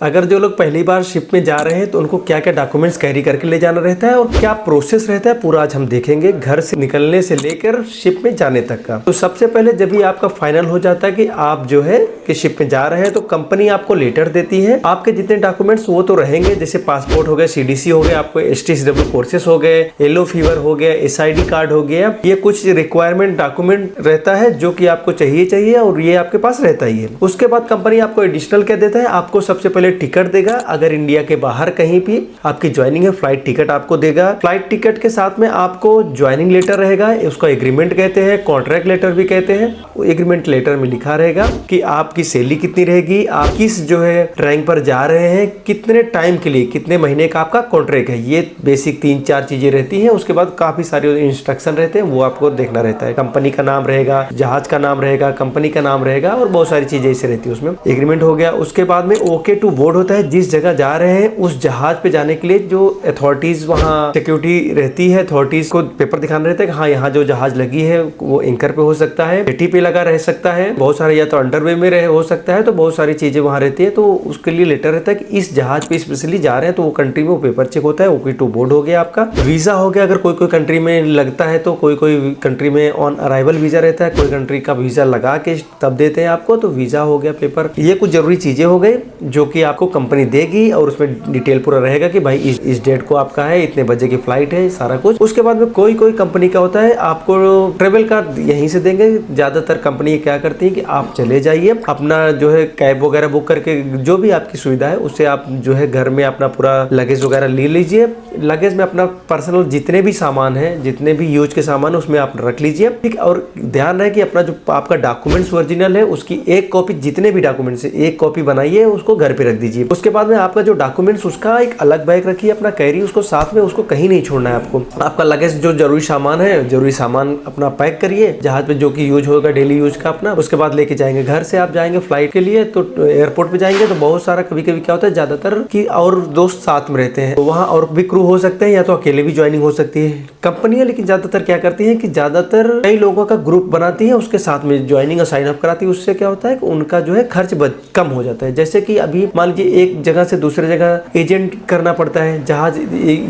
अगर जो लोग पहली बार शिप में जा रहे हैं तो उनको क्या क्या डॉक्यूमेंट्स कैरी करके ले जाना रहता है और क्या प्रोसेस रहता है पूरा आज हम देखेंगे, घर से निकलने से लेकर शिप में जाने तक का। तो सबसे पहले जब भी आपका फाइनल हो जाता है कि आप जो है कि शिप में जा रहे हैं तो कंपनी आपको लेटर देती है। आपके जितने डॉक्यूमेंट्स वो तो रहेंगे, जैसे पासपोर्ट हो गया, CDC हो गया, आपको STCW कोर्सेस हो गए, येलो फीवर हो गया, SID कार्ड हो गया, ये कुछ रिक्वायरमेंट डॉक्यूमेंट रहता है जो कि आपको चाहिए और ये आपके पास रहता ही है। उसके बाद कंपनी आपको एडिशनल क्या देता है, आपको सबसे पहले टिकट देगा। अगर इंडिया के बाहर कहीं भी आपकी ज्वाइनिंग है, फ्लाइट टिकट आपको देगा। फ्लाइट टिकट के साथ में आपको ज्वाइनिंग लेटर रहेगा, उसको एग्रीमेंट कहते हैं, कॉन्ट्रैक्ट लेटर भी कहते हैं। एग्रीमेंट लेटर में लिखा रहेगा कि आपकी सैलरी कितनी रहेगी, आप किस जो है रैंक पर जा रहे हैं, कितने टाइम के लिए, कितने महीने का आपका कॉन्ट्रैक्ट है। ये बेसिक 3-4 चीजें रहती हैं। उसके बाद काफी सारे इंस्ट्रक्शन रहते हैं, वो आपको देखना रहता है। कंपनी का नाम रहेगा, जहाज का नाम रहेगा, कंपनी का नाम रहेगा और बहुत सारी चीजें ऐसे रहती है उसमें। एग्रीमेंट हो गया। उसके बाद में ओके टू बोर्ड होता है। जिस जगह जा रहे हैं उस जहाज पे जाने के लिए जो अथॉरिटीज वहाँ सिक्योरिटी रहती है, अथॉरिटीज को पेपर दिखाना रहता है कि हाँ यहाँ जो जहाज लगी है वो एंकर पे हो सकता है, जेटी पे लगा रह सकता है, बहुत सारे या तो अंडरवे में रह हो सकता है। तो बहुत सारी चीजें वहाँ रहती है। तो उसके लिए लेटर रहता है कि इस जहाज पे स्पेशली जा रहे हैं तो वो कंट्री में वो पेपर चेक होता है। ओके टू बोर्ड हो गया आपका। वीजा हो गया। अगर कोई कंट्री में लगता है तो कोई कंट्री में ऑन अराइवल वीजा रहता है, कोई कंट्री का वीजा लगा के तब देते हैं आपको, तो वीजा हो गया पेपर। ये कुछ जरूरी चीजें हो गई जो कि आपको कंपनी देगी और उसमें डिटेल पूरा रहेगा कि भाई इस डेट को आपका है, इतने बजे की फ्लाइट है, सारा कुछ। उसके बाद में कोई कंपनी का होता है आपको ट्रेवल कार्ड यहीं से देंगे। ज्यादातर कंपनी क्या करती है कि आप चले जाइए, अपना जो है कैब वगैरह बुक करके, जो भी आपकी सुविधा है उससे आप जो है घर में अपना पूरा लगेज वगैरह ले लीजिए। लगेज में अपना पर्सनल जितने भी सामान है, जितने भी यूज के सामान है उसमें आप रख लीजिए, ठीक। और ध्यान रहे कि अपना जो आपका डॉक्यूमेंट्स ओरिजिनल है उसकी एक कॉपी, जितने भी डॉक्यूमेंट्स है एक कॉपी बनाइए, उसको घर पे रख दीजिए। उसके बाद में आपका जो डॉक्यूमेंट्स उसका एक अलग बैग रखिए, अपना कैरी उसको साथ में, उसको कहीं नहीं छोड़ना है आपको। आपका लगेज जो जरूरी सामान है, जरूरी सामान अपना पैक करिए जहाज पे, जो कि यूज होगा डेली यूज का अपना। उसके बाद लेके जाएंगे घर से, आप जाएंगे फ्लाइट के लिए तो एयरपोर्ट पे जाएंगे तो बहुत सारा कभी कभी क्या होता है ज्यादातर कि और दोस्त साथ में रहते हैं तो वहाँ और भी क्रू हो सकते हैं या तो अकेले भी ज्वाइनिंग हो सकती है। कंपनी है लेकिन ज्यादातर क्या करती है कि ज्यादातर कई लोगों का ग्रुप बनाती है, उसके साथ में ज्वाइनिंग और साइन अप कराती है। उससे क्या होता है कि उनका जो है खर्च कम हो जाता है। जैसे कि अभी मान लीजिए एक जगह से दूसरे जगह एजेंट करना पड़ता है, जहाज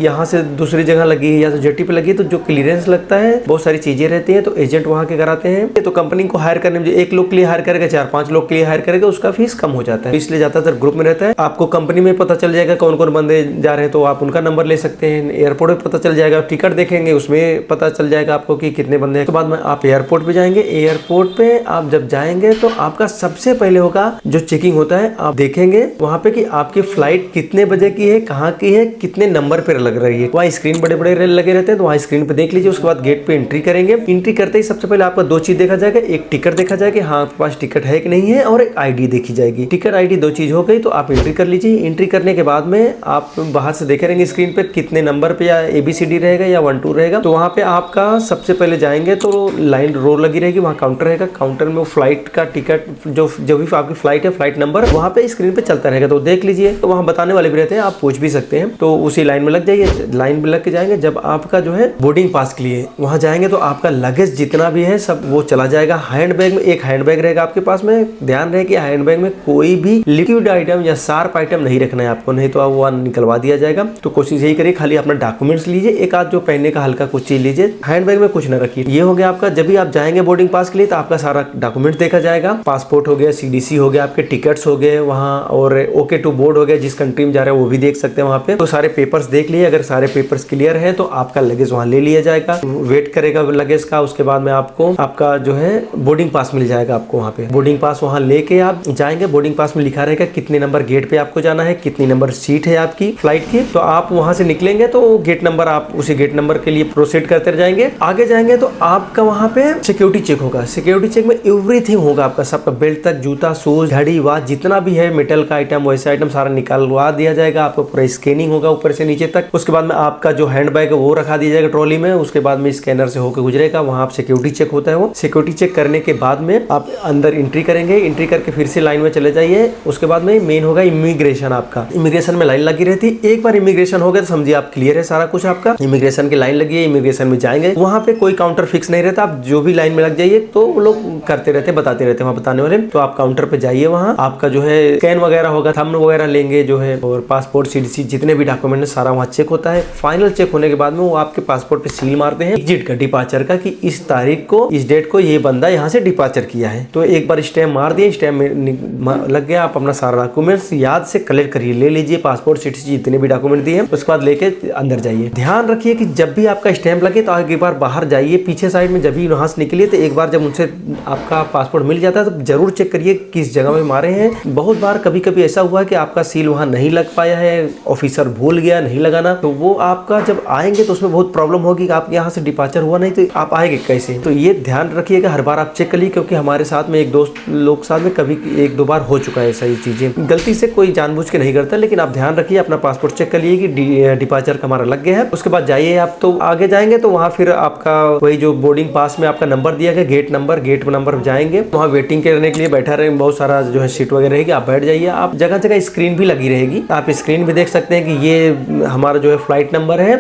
यहाँ से दूसरी जगह लगी है या तो जेटी पे लगी है तो जो क्लियरेंस लगता है, बहुत सारी चीजें रहती है, तो एजेंट वहाँ के कराते हैं। तो कंपनी को हायर करने में एक लोग के लिए हायर करेगा, 4-5 लोग के लिए हायर करेगा, उसका फीस कम हो जाता है। इसलिए ज्यादातर ग्रुप में रहता है। आपको कंपनी में पता चल जाएगा कौन कौन बंदे जा रहे हैं तो आप उनका नंबर ले सकते हैं। एयरपोर्ट पे पता चल जाएगा, टिकट देखेंगे उसमें पता चल जाएगा आपको कि कितने बंदे हैं। उसके बाद में आप एयरपोर्ट पे जाएंगे। एयरपोर्ट पे आप जब जाएंगे तो आपका सबसे पहले होगा जो चेकिंग होता है, आप देखेंगे वहाँ पे कि आपकी फ्लाइट कितने बजे की है, कहाँ की है, कितने नंबर पे लग रही है। वहाँ स्क्रीन बड़े बड़े लगे रहते हैं तो वहाँ स्क्रीन पे देख लीजिए। उसके बाद गेट पे एंट्री करेंगे। एंट्री करते ही सबसे पहले आपका 2 चीज देखा जाएगा, एक टिकट देखा जाएगा, हाँ आपके पास टिकट है कि नहीं है, और एक ID देखी जाएगी। टिकट ID 2 चीज हो गई तो आप एंट्री कर लीजिए। एंट्री करने के बाद में आप बाहर से देखे रहेंगे स्क्रीन पे कितने नंबर पे या ABCD रहेगा या 1-2 रहेगा। तो वहाँ पे आपका सबसे पहले जाएंगे तो लाइन रो लगी रहेगी, वहाँ काउंटर रहेगा। काउंटर में फ्लाइट का टिकट जो भी आपकी फ्लाइट है, फ्लाइट नंबर वहाँ पे स्क्रीन पे चलता रहेगा तो देख लीजिए। तो वहाँ बताने वाले भी रहते हैं, आप पूछ भी सकते हैं। तो उसी लाइन में लग जाइए। लाइन में लग के जाएंगे। जब आपका जो है बोर्डिंग पास के लिए वहाँ जाएंगे तो आपका लगेज जितना भी है सब वो चला जाएगा। हैंड बैग में एक हैंड बैग रहेगा आपके पास में। ध्यान रहे कि हैंड बैग में कोई भी लिक्विड आइटम या शार्प आइटम नहीं रखना है आपको, नहीं तो वो निकलवा दिया जाएगा। तो कोशिश यही करिए खाली अपना डॉक्यूमेंट्स लीजिए, एक आध जो पहनने का हल्का कुछ चीज लीजिए, हैंड बैग में कुछ ना रखिए। ये हो गया आपका। जब भी आप जाएंगे बोर्डिंग पास के लिए तो आपका सारा डॉक्यूमेंट देखा जाएगा। पासपोर्ट हो गया, CDC हो गया, आपके टिकट्स हो गए वहाँ, और ओके टू बोर्ड हो गया, जिस कंट्री में जा रहे हैं वो भी देख सकते हैं वहाँ पे। तो सारे पेपर्स देख लिए। अगर सारे पेपर्स क्लियर है तो आपका लगेज वहाँ ले लिया जाएगा, वेट करेगा लगेज का। उसके बाद में आपको आपका जो है बोर्डिंग पास मिल जाएगा आपको वहाँ पे। बोर्डिंग पास वहाँ लेके आप जाएंगे। बोर्डिंग पास में लिखा रहेगा कितने नंबर गेट पे आपको जाना है, कितनी नंबर सीट है आपकी फ्लाइट की। तो आप वहाँ से निकलेंगे तो गेट नंबर, आप उसी गेट नंबर के लिए प्रोसीड करते जाएंगे। आगे जाएंगे तो आपका वहाँ पे सिक्योरिटी चेक होगा। सिक्योरिटी चेक में एवरीथिंग होगा आपका, सबका बेल्ट तक, जूता, शूज, घड़ी, वॉच, जितना भी है मेटल का आइटम वैसे आइटम सारा निकालवा दिया जाएगा। आपको पूरा स्कैनिंग होगा ऊपर से नीचे तक। उसके बाद में आपका जो हैंड बैग है वो रखा दिया जाएगा ट्रॉली में। उसके बाद में स्कैनर से होकर गुजरेगा, वहाँ आप सिक्योरिटी चेक होता है। वो सिक्योरिटी चेक करने के बाद में आप अंदर एंट्री करेंगे। एंट्री करके फिर से लाइन में चले जाइए। उसके बाद में मेन होगा इमिग्रेशन। आपका इमिग्रेशन में लाइन लगी रहती है। एक बार इमिग्रेशन हो गया तो समझिए आप क्लियर है सारा कुछ आपका। इमिग्रेशन की लाइन लगी है, इमिग्रेशन में जाएंगे। वहाँ पे कोई काउंटर फिक्स नहीं रहता, आप जो भी लाइन में लग जाइए तो वो लोग करते रहते, बताते रहते हैं वहाँ बताने वाले। तो आप काउंटर पे जाइए, वहाँ आपका जो है स्कैन वगैरह होगा, थंब वगैरह लेंगे जो है, और पासपोर्ट CDC जितने भी डॉक्यूमेंट है सारा वहाँ चेक होता है। फाइनल चेक होने के बाद में वो आपके पासपोर्ट पे सील मारते हैं एग्जिट का, डिपार्चर का, कि इस तारीख को इस डेट को ये बंदा यहाँ से डिपार्चर किया है। तो एक बार स्टैम्प मार दिए, स्टैम्प लग गया, आप अपना सारा डॉक्यूमेंट्स याद से कलेक्ट करिए, ले लीजिए पासपोर्ट CDC जितने भी डॉक्यूमेंट दिए हैं, उसके बाद लेके अंदर जाइए। ध्यान रखिए कि जब भी आपका स्टैम्प लगे तो एक बार बाहर जाइए, पीछे साइड में जब भी वहाँ से निकलिए तो एक बार जब उनसे आपका पासपोर्ट मिल जाता है तो जरूर चेक करिए किस जगह में मारे हैं। बहुत बार कभी कभी ऐसा हुआ है कि आपका सील वहाँ नहीं लग पाया है, ऑफिसर भूल गया नहीं लगाना, तो वो आपका जब आएंगे तो उसमें बहुत प्रॉब्लम होगी कि आप यहाँ से डिपार्चर हुआ नहीं तो आप आएंगे कैसे। तो ये ध्यान रखिएगा, हर बार आप चेक करिए, क्योंकि हमारे साथ में एक दोस्त लोग साथ में कभी 1-2 बार हो चुका है ऐसा ही चीजें। गलती से कोई जानबूझ के नहीं करता, लेकिन आप ध्यान रखिए, अपना पासपोर्ट चेक करिए कि डिपार्चर का हमारा लग गया है। उसके बाद जाइए आप, तो आगे जाएंगे तो वहाँ फिर आपका वही जो बोर्डिंग पास में आपका नंबर दिया गया, गेट नंबर जाएंगे, वहाँ वेटिंग करने के लिए बैठा रहेंगे, बहुत सारा जो है सीट वगैरह रहेगी, आप बैठ जाइए। आप जगह जगह स्क्रीन भी लगी रहेगी, आप स्क्रीन भी देख सकते हैं कि ये हमारा जो है फ्लाइट नंबर है,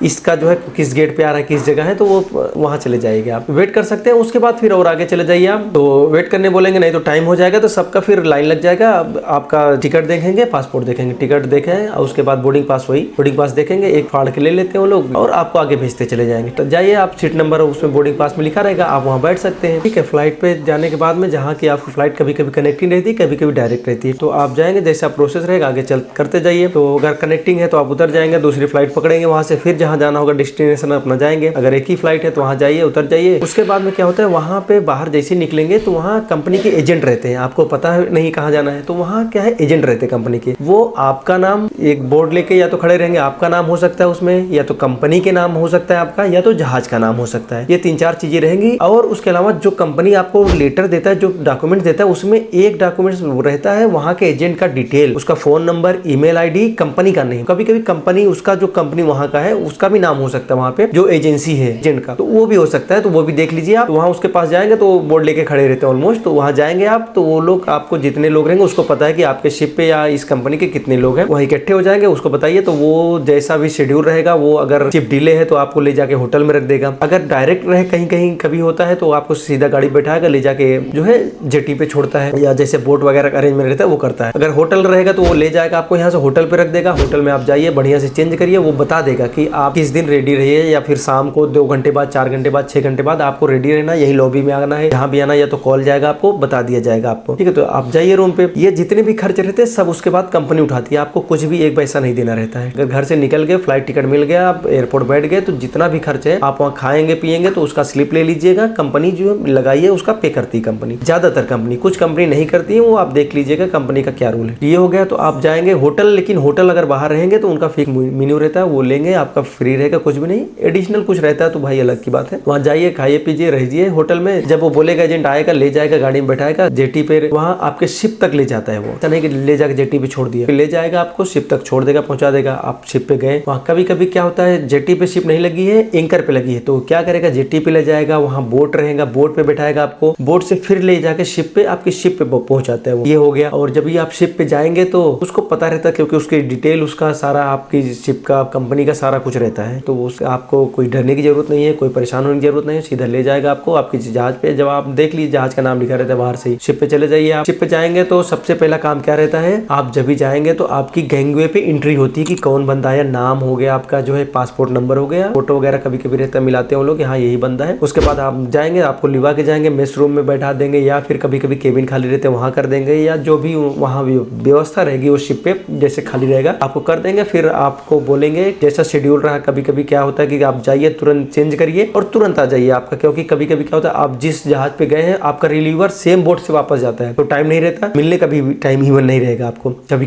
इसका जो है किस गेट पे आ रहा है, किस जगह है, तो वो वहाँ चले जाइए, आप वेट कर सकते हैं। उसके बाद फिर और आगे चले जाइए आप, तो वेट करने बोलेंगे नहीं तो टाइम हो जाएगा, तो सबका फिर लाइन लग जाएगा। आपका टिकट देखेंगे, पासपोर्ट देखेंगे, टिकट देखें और उसके बाद बोर्डिंग पास देखेंगे, एक फाड़ के ले लेते हैं वो लोग और आपको आगे भेजते चले जाएंगे। तो जाइए आप, सीट नंबर उसमें बोर्डिंग पास में लिखा रहेगा, आप वहाँ बैठ सकते हैं। ठीक है, फ्लाइट पे जाने के बाद में जहाँ की आपकी फ्लाइट कभी कभी कनेक्टिंग रहती है, कभी कभी डायरेक्ट रहती है, तो आप जाएंगे, जैसा प्रोसेस रहेगा आगे चल करते जाइए। तो अगर कनेक्टिंग है तो आप उतर जाएंगे, दूसरी फ्लाइट पकड़ेंगे, वहाँ से फिर जहाँ जाना होगा डेस्टिनेशन अपना जाएंगे। अगर एक ही फ्लाइट है तो वहाँ जाइए, उतर जाइए। उसके बाद में क्या होता है, वहाँ पे बाहर जैसे निकलेंगे तो वहाँ कंपनी के एजेंट रहते हैं, आपको पता है नहीं कहाँ जाना है, तो वहाँ क्या है, एजेंट रहते हैं कंपनी के, वो आपका नाम एक बोर्ड लेके या तो खड़े रहेंगे, आपका नाम हो सकता है उसमें, या तो कंपनी के नाम हो सकता है आपका, या तो जहाज का नाम हो सकता है। ये 3-4 चीजें रहेंगी। और उसके अलावा जो कंपनी आपको लेटर देता है, जो डॉक्यूमेंट देता है, उसमें एक डॉक्यूमेंट रहता है वहाँ के एजेंट का डिटेल, उसका phone number, email ID, company का नहीं, कभी कभी कंपनी उसका जो कंपनी वहाँ का है उसका भी नाम हो सकता है, वहाँ पे जो एजेंसी है एजेंट का, तो वो भी हो सकता है, तो वो भी देख लीजिए आप। वहाँ उसके पास जाएंगे तो बोर्ड लेके खड़े रहते हैं ऑलमोस्ट, तो वहाँ जाएंगे आप, तो वो लोग आपको जितने लोग रहेंगे उसको पता है कि आपके शिप पे या इस कंपनी के कितने लोग हैं, वहाँ इकट्ठे हो जाएंगे, उसको बताइए, तो वो जैसा भी शेड्यूल रहेगा, वो अगर शिप डिले है तो आपको ले जाके होटल में रख देगा। अगर डायरेक्ट रहे कहीं कहीं कभी होता है तो आपको सीधा गाड़ी बैठाएगा, ले जाके जो है जेटी पे छोड़ता है, या जैसे बोट वगैरह का अरेंजमेंट रहता है वो करता है। अगर होटल रहेगा तो वो ले जाएगा आपको यहाँ से होटल पे रख देगा, होटल में आप जाइए, बढ़िया से चेंज करिए, वो बता देगा कि आप किस दिन रेडी रहिए, या फिर शाम को 2 घंटे बाद, 4 घंटे बाद, 6 घंटे बाद आपको रेडी रहना, यही लॉबी में आना है, जहाँ भी आना, या तो कॉल जाएगा आपको, बता दिया जाएगा आपको। ठीक है, तो आप जाइए रूम पे। ये जितने भी खर्च रहते हैं सब उसके बाद कंपनी उठाती है, आपको कुछ भी एक पैसा नहीं देना रहता है। अगर घर से निकल गए, फ्लाइट टिकट मिल गया, आप एयरपोर्ट बैठ गए, तो जितना भी खर्च है आप वहाँ खाएंगे पिएंगे तो उसका स्लिप ले लीजिएगा, कंपनी जो लगाई है उसका पे करती है कंपनी, ज्यादातर कंपनी, कुछ कंपनी नहीं करती है, वो आप देख लीजिएगा कंपनी का क्या रूल है। ये हो गया, तो आप जाएंगे होटल, लेकिन होटल अगर बाहर रहेंगे तो उनका फिक्स मेन्यू रहता है, वो लेंगे, आपका फ्री रहेगा, कुछ भी नहीं, एडिशनल कुछ रहता है तो भाई अलग की बात है। वहाँ जाइए, खाइए पीजिए, रहिए होटल में, जब वो बोलेगा एजेंट आएगा, ले जाएगा, गाड़ी में बैठाएगा, जेटी पे वहाँ आपके शिप तक ले जाता है, वो ऐसा नहीं कि ले जाकर जेटी पे छोड़ दिया, ले जाएगा आपको शिप तक छोड़ देगा, पहुंचा देगा। आप शिप पे गए, वहाँ कभी कभी क्या होता है, जेटी पे शिप नहीं लगी है, एंकर पे लगी है, तो क्या करेगा, जेटी पे ले जाएगा, वहाँ बोट रहेगा, बोट पे बैठाएगा आपको, बोट से फिर ले जाके शिप पे, आपकी शिप पे पहुंचाता है वो। ये हो गया। और जब भी आप शिप पे जाएंगे तो उसको पता रहता है, क्योंकि उसकी डिटेल, उसका सारा आपकी शिप का, कंपनी का सारा कुछ रहता है, तो आपको कोई डरने की जरूरत नहीं है, कोई परेशान होने की जरूरत नहीं है, सीधा ले जाएगा आपको आपकी जहाज पे। जब आप देख लीजिए जहाज का नाम लिखा रहता है बाहर से ही, शिप पे चले जाइए आप। शिप पे जाएंगे तो सबसे पहला काम क्या रहता है, आप जब भी जाएंगे तो आपकी गैंगवे पे एंट्री होती है कि कौन बंदा है, नाम हो गया आपका, जो है पासपोर्ट नंबर हो गया, फोटो वगैरह कभी कभी रहता है, मिलाते हैं वो लोग, हाँ यही बंदा है। उसके बाद आप जाएंगे, आपको लिवा के जाएंगे, मेस रूम में बैठा देंगे, या फिर कभी कभी केबिन खाली रहते हैं वहाँ कर देंगे, या जो भी वहाँ व्यवस्था रहेगी उस शिप पे जैसे खाली रहेगा आपको कर देंगे। फिर आपको बोलेंगे जैसा शेड्यूल रहा, कभी कभी क्या होता है कि आप जाइए, तुरंत चेंज करिए और तुरंत आ जाइए आपका, क्योंकि कभी कभी क्या होता है, आप जिस जहाज पे गए हैं आपका रिलीवर सेम बोट से वापस जाता है, तो टाइम नहीं रहता मिलने का, भी टाइम इवन नहीं रहेगा आपको। कभी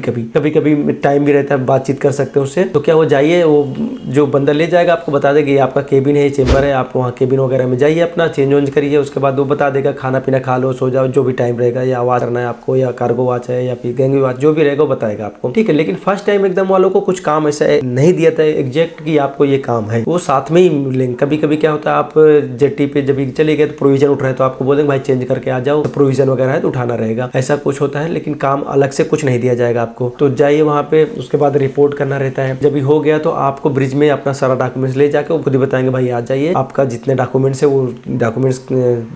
कभी टाइम भी रहता है, बातचीत कर सकते हैं उससे। तो क्या हो, जाइए, वो जो बंदा ले जाएगा आपको बता देगा ये आपका केबिन है, चेंबर है, आप वहाँ केबिन वगैरह में जाइए, अपना चेंज वेंज करिए। उसके बाद वो बता देगा खाना पीना खा लो, सो जाओ, जो भी टाइम रहेगा, या आवाज करना है आपको, या कार्गो वॉच है, या फिर गैंगवे वॉच, जो भी रहेगा वो बताएगा आपको। ठीक है, लेकिन फर्स्ट टाइम एकदम वालों को कुछ काम ऐसा नहीं दिया था एग्जैक्ट कि आपको ये काम है, वो साथ में ही मिलेंगे। कभी कभी क्या होता है, आप जेटी पे जब चले गए तो प्रोविजन उठ रहा है, तो आपको बोलेंगे भाई चेंज करके आ जाओ, तो प्रोविजन वगैरह है तो उठाना रहेगा, ऐसा कुछ होता है, लेकिन काम अलग से कुछ नहीं दिया जाएगा आपको। तो जाइए वहाँ पे, उसके बाद रिपोर्ट करना रहता है। जब भी हो गया तो आपको ब्रिज में अपना सारा डॉक्यूमेंट्स ले जाके वो खुद ही बताएंगे भाई आ जाइए, आपका जितने डॉक्यूमेंट्स है वो डॉक्यूमेंट्स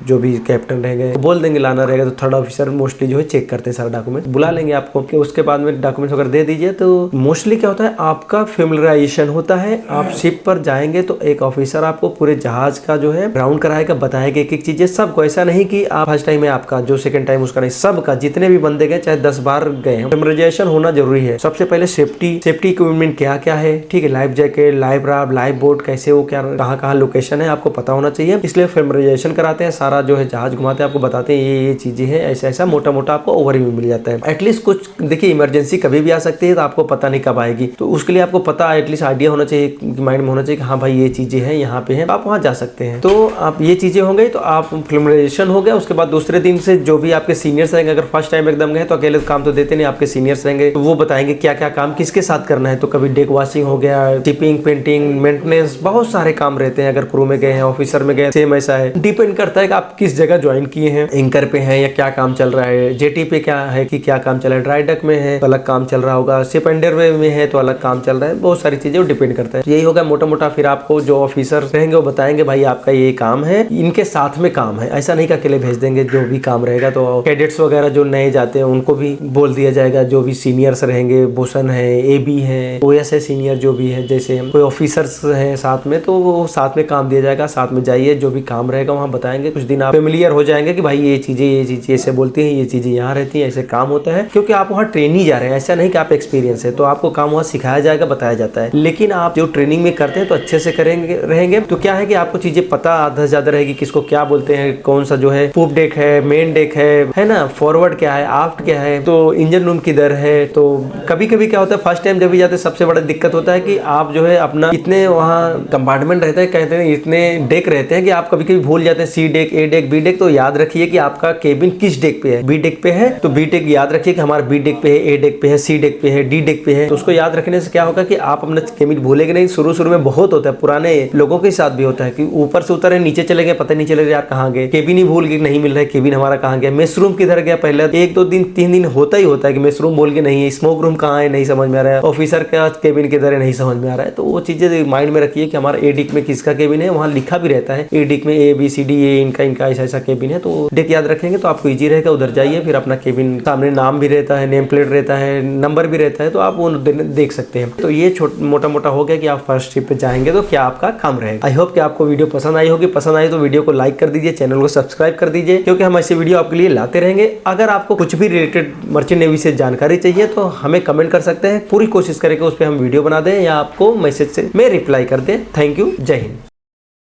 जो भी कैप्टन रहेंगे बोल देंगे लाना रहेगा, तो थर्ड ऑफिसर मोस्टली जो है चेक करते हैं सारा डॉक्यूमेंट, बुला लेंगे आपको कि उसके बाद में डॉक्यूमेंट्स वगैरह दे दीजिए। तो मोस्टली क्या होता है, आपका फेमिलराइजेशन होता है। आप शिप पर जाएंगे तो एक ऑफिसर आपको पूरे जहाज का जो है राउंड कराएगा, बताएगा एक एक चीजें सबको। ऐसा नहीं कि आप फर्स्ट टाइम है आपका, जो सेकंड टाइम उसका नहीं, सबका जितने भी बंदे गए चाहे 10 बार गए हैं, फेमिलराइजेशन होना जरूरी है। सबसे पहले सेफ्टी इक्विपमेंट क्या क्या है, ठीक है, life jacket, life raft, life boat कैसे वो क्या कहाँ लोकेशन है आपको पता होना चाहिए। इसलिए फेमिलराइजेशन कराते हैं, सारा जो है जहाज घुमाते हैं, आपको बताते हैं ये चीजें हैं, ऐसा ऐसा मोटा मोटा आपको ओवरव्यू मिल जाता है। एटलीस्ट कुछ देखिए इमरजेंसी कभी भी आ सकती है, तो आपको पता नहीं कब आएगी, तो उसके लिए आपको पता एटलीस्ट आइडिया होना चाहिए, माइंड में होना चाहिए कि हाँ भाई ये चीजें हैं यहाँ पे हैं, आप वहाँ जा सकते हैं। तो आप ये चीजें हो गई, तो आप फेमिलराइजेशन हो गया। उसके बाद दूसरे दिन से जो भी आपके सीनियर्स रहेंगे, अगर फर्स्ट टाइम एकदम गए तो अकेले काम तो देते नहीं, आपके सीनियर्स रहेंगे, तो वो बताएंगे क्या क्या काम किसके साथ करना है। तो कभी डेक वॉशिंग हो गया, टिपिंग, पेंटिंग, मेंटेनेंस, बहुत सारे काम रहते हैं। अगर क्रू में गए हैं, ऑफिसर में गए, सेम ऐसा है। डिपेंड करता है कि आप किस जगह ज्वाइन किए हैं, एंकर पे हैं या क्या काम चल रहा है, जेटी पे क्या है कि क्या काम चल रहा है, ड्राई डक में है तो अलग काम चल रहा होगा, शिप अंडरवे में है तो अलग काम चल रहा है, बहुत सारी चीजें डिपेंड करता है। यही होगा मोटा मोटा। फिर आपको जो ऑफिसर रहेंगे वो बताएंगे भाई आपका ये काम है, इनके साथ में काम है, ऐसा नहीं कि अकेले भेज देंगे। जो भी काम रहेगा तो कैडेट्स वगैरह जो नए जाते हैं उनको भी बोल दिया जाएगा, जो भी सीनियर्स रहेंगे, बोसन है, एबी है, ओएस है, सीनियर जो भी है, जैसे कोई ऑफिसर्स हैं साथ में, तो वो साथ में काम दिया जाएगा, साथ में जाइए, जो भी काम रहेगा वहाँ बताएंगे। कुछ दिन आप फेमिलियर हो जाएंगे कि भाई ये चीजें ऐसे बोलती हैं, ये चीजें यहाँ रहती हैं, ऐसे काम होता है, क्योंकि आप वहाँ ट्रेनिंग जा रहे हैं। ऐसा नहीं कि आप एक्सपीरियंस है, तो आपको काम वहाँ सिखाया जाएगा, बताया जाता है। लेकिन आप जो ट्रेनिंग में करते हैं तो अच्छे से करेंगे रहेंगे, तो क्या है कि आपको चीजें पता आधा से ज्यादा रहेगी, किसको क्या बोलते हैं, कौन सा जो है पूप डेक है, मेन डेक है ना, फॉरवर्ड क्या है, आफ्ट क्या है, तो इंजन रूम किधर है। तो कभी कभी क्या होता है, फर्स्ट टाइम जब भी जाते हैं सबसे बड़ा दिक्कत होता है कि आप जो है अपना इतने वहाँ कंपार्टमेंट रहते हैं, कहते हैं इतने डेक रहते हैं कि आप कभी कभी भूल जाते हैं, सी डेक, ए डेक, बी डेक। तो याद रखिए कि आपका केबिन किस डेक पे है। बी डेक पे है तो बी डेक याद रखिए कि हमारा बी डेक पे है, ए डेक पे है, सी डेक पे है, डी डेक पे है। तो उसको याद रखने से क्या होगा कि आप अपना केबिन भूलेंगे नहीं। शुरू में बहुत होता है, पुराने लोगों के साथ भी होता है कि ऊपर से उतरे नीचे चले गए, पता नहीं चले यार कहाँ गए, केबिन ही भूल गए, नहीं मिल रहा है केबिन हमारा कहाँ गया, मेसरूम किधर गया। पहले 1-2 दिन 3 दिन होता ही होता है कि मेसरूम बोल के नहीं है, स्मोक रूम कहाँ है नहीं समझ में आ रहा है, ऑफिसर का केबिन किधर है नहीं समझ में आ रहा है। तो वो चीजें माइंड में रखिए कि हमारा ए डिक में किसका केबिन है, वहाँ लिखा भी रहता है ए डिक में ए बी सी डी, ये इनका ऐसा केबिन है। तो डेक याद रखेंगे तो आपको इजी रहेगा। उधर जाइए, फिर अपना केबिन सामने नाम भी रहता है, नेम प्लेट रहता है, नंबर भी रहता है, तो आप वो देख सकते हैं। तो ये मोटा मोटा हो गया कि आप फर्स्ट ट्रिप पे जाएंगे तो क्या आपका काम रहेगा। आई होप कि आपको वीडियो पसंद आई होगी। पसंद आई तो वीडियो को लाइक कर दीजिए, चैनल को सब्सक्राइब कर दीजिए, क्योंकि हम ऐसे वीडियो आपके लिए लाते रहेंगे। अगर आपको कुछ भी रिलेटेड मर्चेंट नेवी से जानकारी चाहिए तो हमें कमेंट कर सकते हैं, पूरी कोशिश करेंगे उस पर हम वीडियो बना दें या आपको मैसेज से में रिप्लाई कर दें। थैंक यू, जय हिंद।